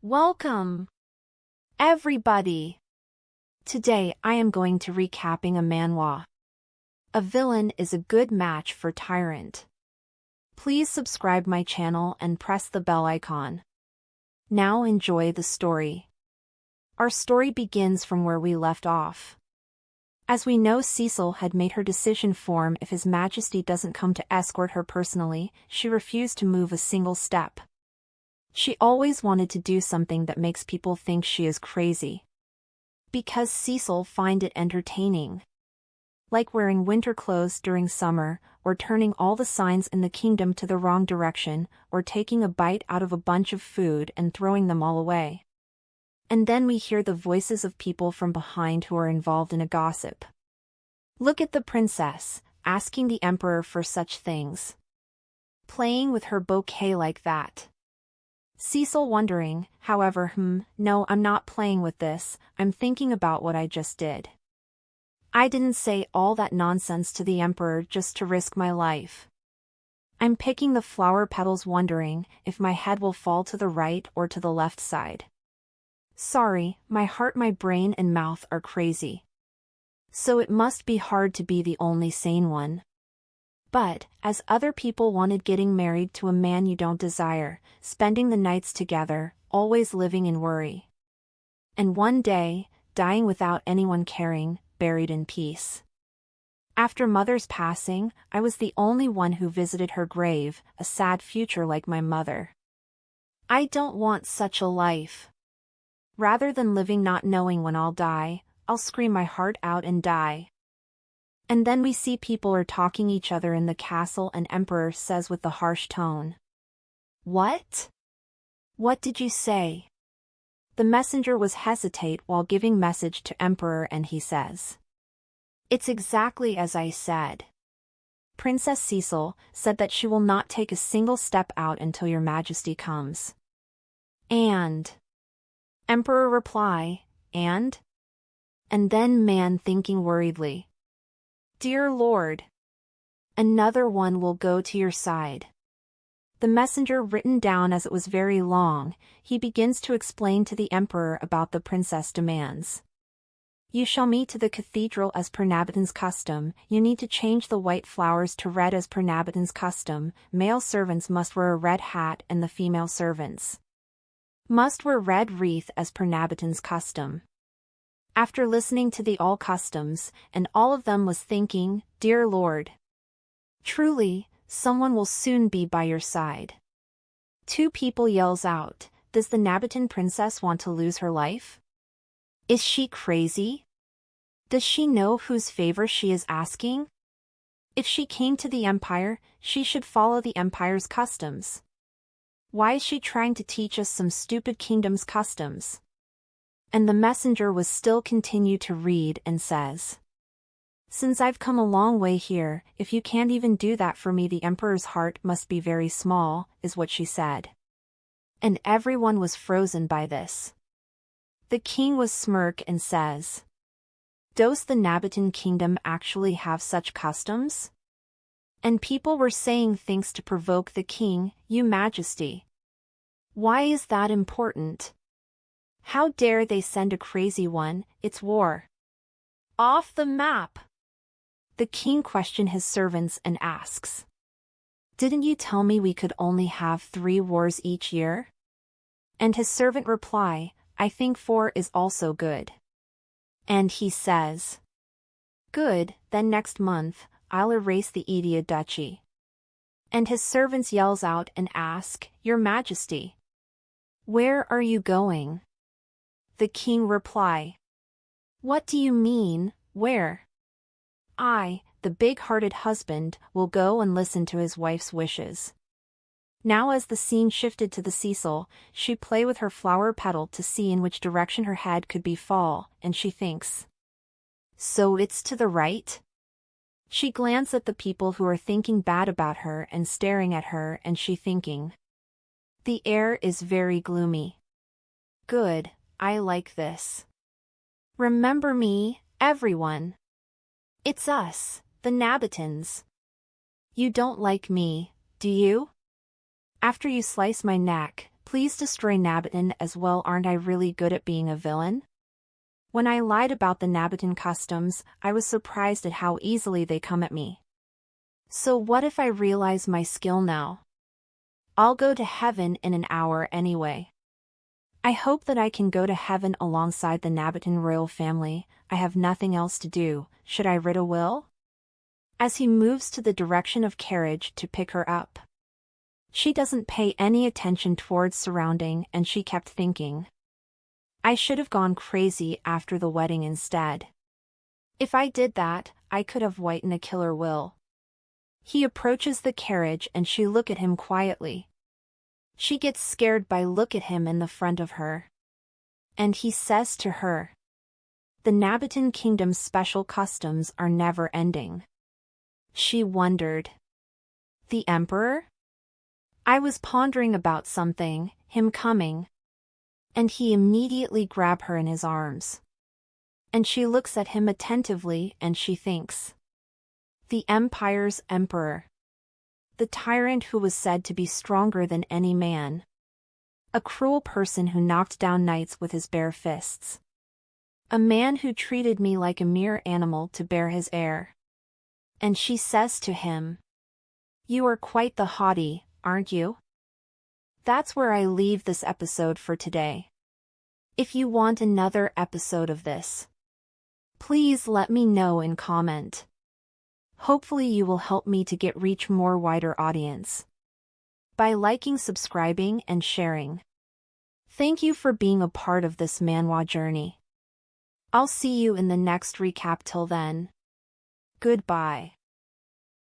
Welcome, everybody! Today I am going to recapping a manhwa. A villain is a good match for tyrant. Please subscribe my channel and press the bell icon. Now enjoy the story. Our story begins from where we left off. As we know, Cecil had made her decision form. If His Majesty doesn't come to escort her personally, she refused to move a single step. She always wanted to do something that makes people think she is crazy. Because Cecil find it entertaining. Like wearing winter clothes during summer, or turning all the signs in the kingdom to the wrong direction, or taking a bite out of a bunch of food and throwing them all away. And then we hear the voices of people from behind who are involved in a gossip. Look at the princess, asking the emperor for such things. Playing with her bouquet like that. Cecil wondering, however, no, I'm not playing with this, I'm thinking about what I just did. I didn't say all that nonsense to the emperor just to risk my life. I'm picking the flower petals wondering if my head will fall to the right or to the left side. Sorry, my heart, my brain and mouth are crazy. So it must be hard to be the only sane one. But, as other people wanted getting married to a man you don't desire, spending the nights together, always living in worry. And one day, dying without anyone caring, buried in peace. After mother's passing, I was the only one who visited her grave, a sad future like my mother. I don't want such a life. Rather than living not knowing when I'll die, I'll scream my heart out and die. And then we see people are talking each other in the castle and emperor says with a harsh tone. What? What did you say? The messenger was hesitate while giving message to emperor and he says. It's exactly as I said. Princess Cecil said that she will not take a single step out until your majesty comes. And? Emperor reply, and? And then man thinking worriedly. Dear Lord. Another one will go to your side. The messenger written down as it was very long, he begins to explain to the emperor about the princess demands. You shall meet to the cathedral as per Nabatan's custom, you need to change the white flowers to red as per Nabatan's custom, male servants must wear a red hat and the female servants must wear red wreath as per Nabatan's custom. After listening to the all customs, and all of them was thinking, Dear Lord. Truly, someone will soon be by your side. Two people yells out, does the Nabatan princess want to lose her life? Is she crazy? Does she know whose favor she is asking? If she came to the empire, she should follow the empire's customs. Why is she trying to teach us some stupid kingdom's customs? And the messenger was still continue to read and says. Since I've come a long way here, if you can't even do that for me, the emperor's heart must be very small, is what she said. And everyone was frozen by this. The king was smirk and says. Does the Nabatan kingdom actually have such customs? And people were saying things to provoke the king, Your Majesty. Why is that important? How dare they send a crazy one, it's war. Off the map. The king questioned his servants and asks. Didn't you tell me we could only have 3 wars each year? And his servant reply, I think 4 is also good. And he says. Good, then next month, I'll erase the Edia duchy. And his servants yells out and ask, Your Majesty. Where are you going? The king reply. What do you mean, where? I, the big-hearted husband, will go and listen to his wife's wishes. Now as the scene shifted to the Cecil, she play with her flower petal to see in which direction her head could be fall, and she thinks. So it's to the right? She glanced at the people who are thinking bad about her and staring at her and she thinking. The air is very gloomy. Good. I like this. Remember me, everyone. It's us, the Nabatans. You don't like me, do you? After you slice my neck, Please destroy Nabaton as well. Aren't I really good at being a villain? When I lied about the Nabaton customs, I was surprised at how easily they come at me. So what if I realize my skill now? I'll go to heaven in an hour anyway. I hope that I can go to heaven alongside the Nabaton royal family. I have nothing else to do. Should I write a will? As he moves to the direction of carriage to pick her up. She doesn't pay any attention towards surrounding, and she kept thinking, I should have gone crazy after the wedding instead. If I did that, I could have written a killer will. He approaches the carriage and she look at him quietly. She gets scared by look at him in the front of her. And he says to her, the Nabaton kingdom's special customs are never ending. She wondered. The emperor? I was pondering about something, him coming. And he immediately grabbed her in his arms. And she looks at him attentively and she thinks. The empire's emperor. The tyrant who was said to be stronger than any man. A cruel person who knocked down knights with his bare fists. A man who treated me like a mere animal to bear his heir. And she says to him, you are quite the haughty, aren't you? That's where I leave this episode for today. If you want another episode of this, please let me know in comment. Hopefully you will help me to reach more wider audience. By liking, subscribing, and sharing. Thank you for being a part of this manhwa journey. I'll see you in the next recap. Till then. Goodbye.